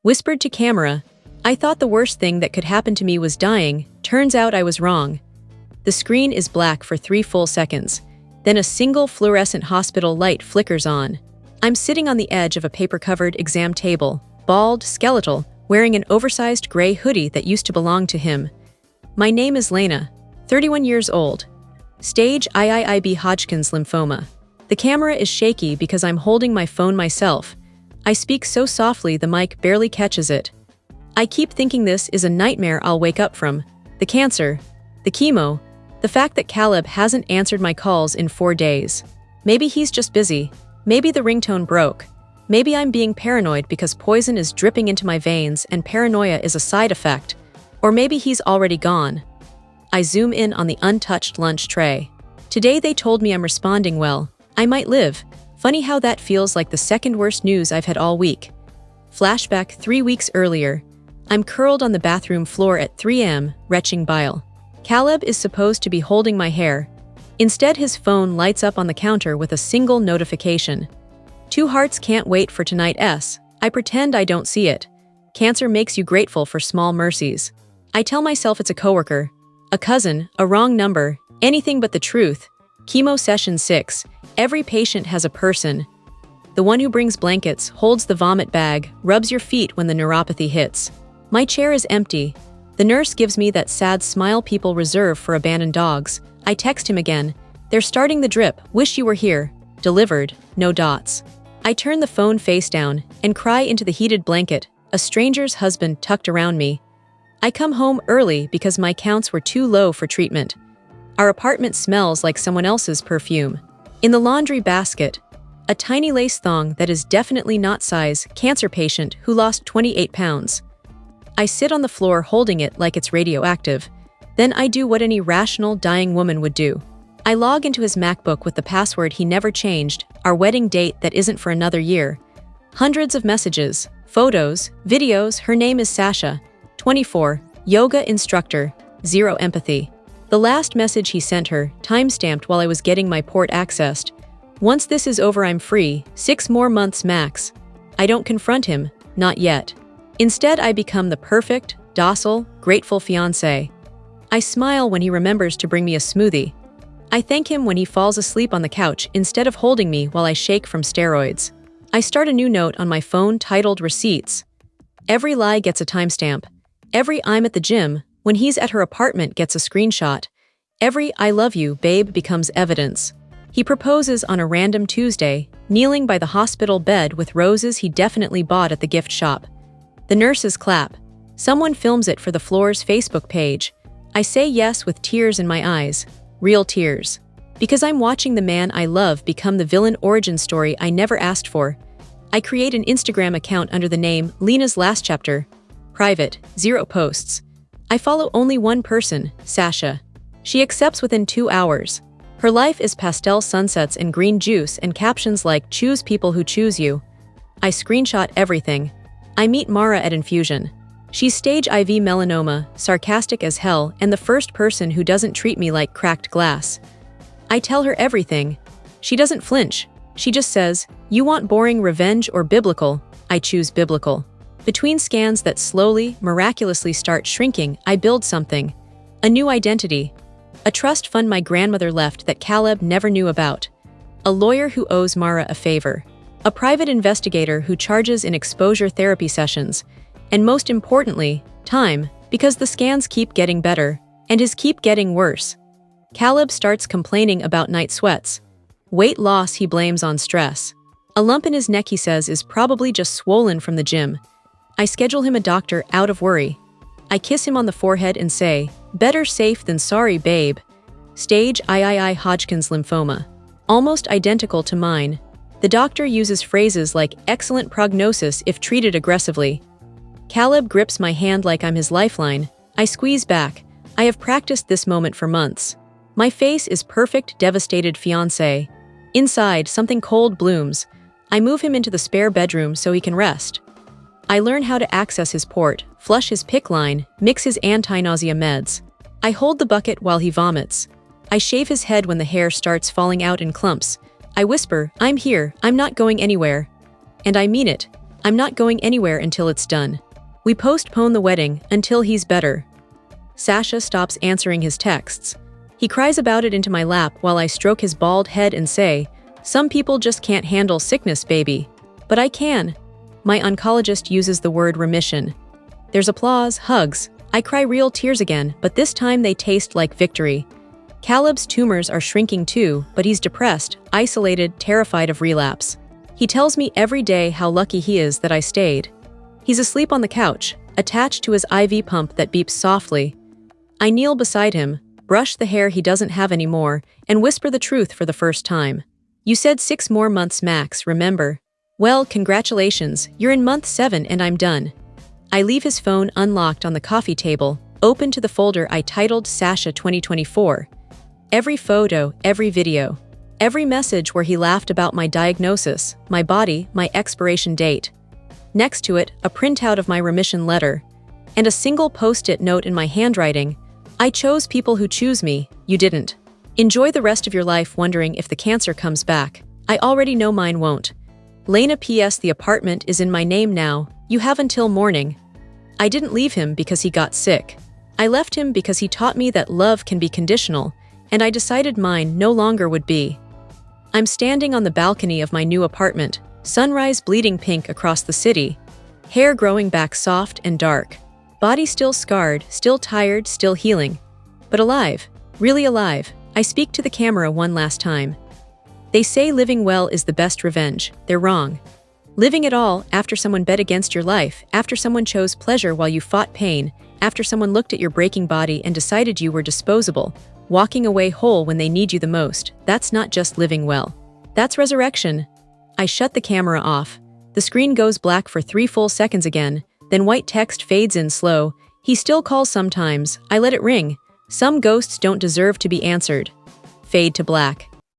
Whispered to camera, I thought the worst thing that could happen to me was dying. Turns out I was wrong. The screen is black for 3 full seconds. Then a single fluorescent hospital light flickers on. I'm sitting on the edge of a paper-covered exam table, bald, skeletal, wearing an oversized gray hoodie that used to belong to him. My name is Lena, 31 years old. Stage IIIB Hodgkin's lymphoma. The camera is shaky because I'm holding my phone myself. I speak so softly the mic barely catches it. I keep thinking this is a nightmare I'll wake up from. The cancer, the chemo, the fact that Caleb hasn't answered my calls in 4 days. Maybe he's just busy. Maybe the ringtone broke. Maybe I'm being paranoid because poison is dripping into my veins and paranoia is a side effect. Or maybe he's already gone. I zoom in on the untouched lunch tray. Today they told me I'm responding well. I might live. Funny how that feels like the second worst news I've had all week. Flashback 3 weeks earlier. I'm curled on the bathroom floor at 3 a.m., retching bile. Caleb is supposed to be holding my hair. Instead, his phone lights up on the counter with a single notification. 2 hearts can't wait for tonight. I pretend I don't see it. Cancer makes you grateful for small mercies. I tell myself it's a coworker, a cousin, a wrong number, anything but the truth. Chemo session 6. Every patient has a person. The one who brings blankets, holds the vomit bag, rubs your feet when the neuropathy hits. My chair is empty. The nurse gives me that sad smile people reserve for abandoned dogs. I text him again. They're starting the drip. Wish you were here. Delivered. No dots. I turn the phone face down and cry into the heated blanket, a stranger's husband tucked around me. I come home early because my counts were too low for treatment. Our apartment smells like someone else's perfume. In the laundry basket, a tiny lace thong that is definitely not size cancer patient who lost 28 pounds. I sit on the floor holding it like it's radioactive. Then I do what any rational dying woman would do. I log into his MacBook with the password he never changed, our wedding date that isn't for another year. Hundreds of messages, photos, videos. Her name is Sasha, 24, yoga instructor, 0 empathy. The last message he sent her, timestamped while I was getting my port accessed. Once this is over, I'm free, 6 more months max. I don't confront him, not yet. Instead, I become the perfect, docile, grateful fiancé. I smile when he remembers to bring me a smoothie. I thank him when he falls asleep on the couch instead of holding me while I shake from steroids. I start a new note on my phone titled Receipts. Every lie gets a timestamp. Every I'm at the gym, when he's at her apartment, gets a screenshot. Every I love you, babe becomes evidence. He proposes on a random Tuesday, kneeling by the hospital bed with roses he definitely bought at the gift shop. The nurses clap. Someone films it for the floor's Facebook page. I say yes with tears in my eyes. Real tears. Because I'm watching the man I love become the villain origin story I never asked for. I create an Instagram account under the name Lena's Last Chapter. Private, 0 posts. I follow only one person, Sasha. She accepts within 2 hours. Her life is pastel sunsets and green juice and captions like choose people who choose you. I screenshot everything. I meet Mara at infusion. She's stage IV melanoma, sarcastic as hell, and the first person who doesn't treat me like cracked glass. I tell her everything. She doesn't flinch. She just says, you want boring revenge or biblical? I choose biblical. Between scans that slowly, miraculously start shrinking, I build something. A new identity. A trust fund my grandmother left that Caleb never knew about. A lawyer who owes Mara a favor. A private investigator who charges in exposure therapy sessions. And most importantly, time, because the scans keep getting better, and his keep getting worse. Caleb starts complaining about night sweats. Weight loss he blames on stress. A lump in his neck he says is probably just swollen from the gym. I schedule him a doctor out of worry. I kiss him on the forehead and say, better safe than sorry, babe. Stage III Hodgkin's lymphoma. Almost identical to mine. The doctor uses phrases like excellent prognosis if treated aggressively. Caleb grips my hand like I'm his lifeline. I squeeze back. I have practiced this moment for months. My face is perfect, devastated fiancé. Inside, something cold blooms. I move him into the spare bedroom so he can rest. I learn how to access his port, flush his PICC line, mix his anti-nausea meds. I hold the bucket while he vomits. I shave his head when the hair starts falling out in clumps. I whisper, I'm here, I'm not going anywhere. And I mean it. I'm not going anywhere until it's done. We postpone the wedding until he's better. Sasha stops answering his texts. He cries about it into my lap while I stroke his bald head and say, "Some people just can't handle sickness, baby. But I can." My oncologist uses the word remission. There's applause, hugs. I cry real tears again, but this time they taste like victory. Caleb's tumors are shrinking too, but he's depressed, isolated, terrified of relapse. He tells me every day how lucky he is that I stayed. He's asleep on the couch, attached to his IV pump that beeps softly. I kneel beside him, brush the hair he doesn't have anymore, and whisper the truth for the first time. "You said 6 more months max, remember? Well, congratulations, you're in month 7 and I'm done." I leave his phone unlocked on the coffee table, open to the folder I titled Sasha 2024. Every photo, every video, every message where he laughed about my diagnosis, my body, my expiration date. Next to it, a printout of my remission letter, and a single post-it note in my handwriting. "I chose people who choose me, you didn't. Enjoy the rest of your life wondering if the cancer comes back. I already know mine won't. Lena PS, the apartment is in my name now, you have until morning." I didn't leave him because he got sick. I left him because he taught me that love can be conditional, and I decided mine no longer would be. I'm standing on the balcony of my new apartment, sunrise bleeding pink across the city, hair growing back soft and dark, body still scarred, still tired, still healing, but alive, really alive. I speak to the camera one last time. They say living well is the best revenge. They're wrong. Living at all after someone bet against your life, after someone chose pleasure while you fought pain, after someone looked at your breaking body and decided you were disposable, walking away whole when they need you the most, that's not just living well. That's resurrection. I shut the camera off. The screen goes black for 3 full seconds again, then white text fades in slow. "He still calls sometimes. I let it ring. Some ghosts don't deserve to be answered." Fade to black.